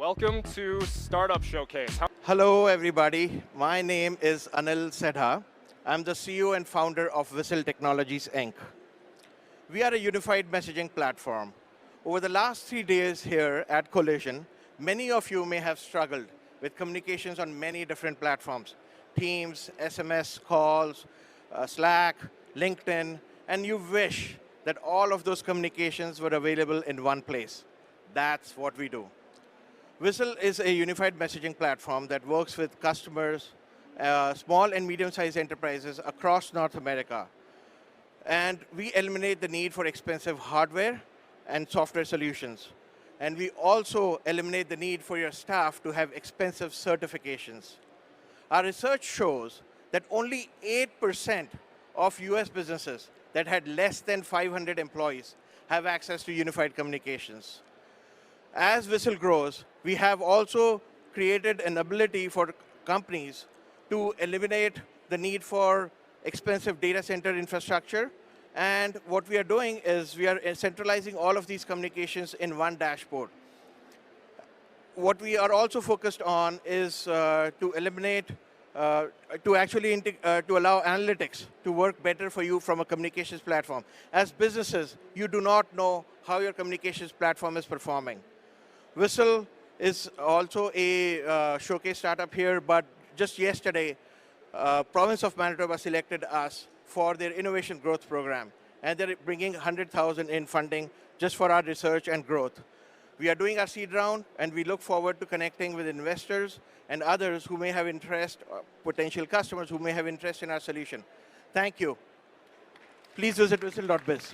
Welcome to Startup Showcase. Hello, everybody. My name is Anil Sedha. I'm the CEO and founder of Whistle Technologies, Inc. We are a unified messaging platform. Over the last 3 days here at Collision, many of you may have struggled with communications on many different platforms: Teams, SMS calls, Slack, LinkedIn, and you wish that all of those communications were available in one place. That's what we do. Whistle is a unified messaging platform that works with customers, small and medium-sized enterprises across North America. And we eliminate the need for expensive hardware and software solutions. And we also eliminate the need for your staff to have expensive certifications. Our research shows that only 8% of US businesses that had less than 500 employees have access to unified communications. As Whistle grows, we have also created an ability for companies to eliminate the need for expensive data center infrastructure. And what we are doing is we are centralizing all of these communications in one dashboard. What we are also focused on is to eliminate, to allow analytics to work better for you from a communications platform. As businesses, you do not know how your communications platform is performing. Whistle is also a showcase startup here, but just yesterday, province of Manitoba selected us for their innovation growth program, and they're bringing 100,000 in funding just for our research and growth. We are doing our seed round, and we look forward to connecting with investors and others who may have interest, potential customers who may have interest in our solution. Thank you. Please visit Whistle.biz.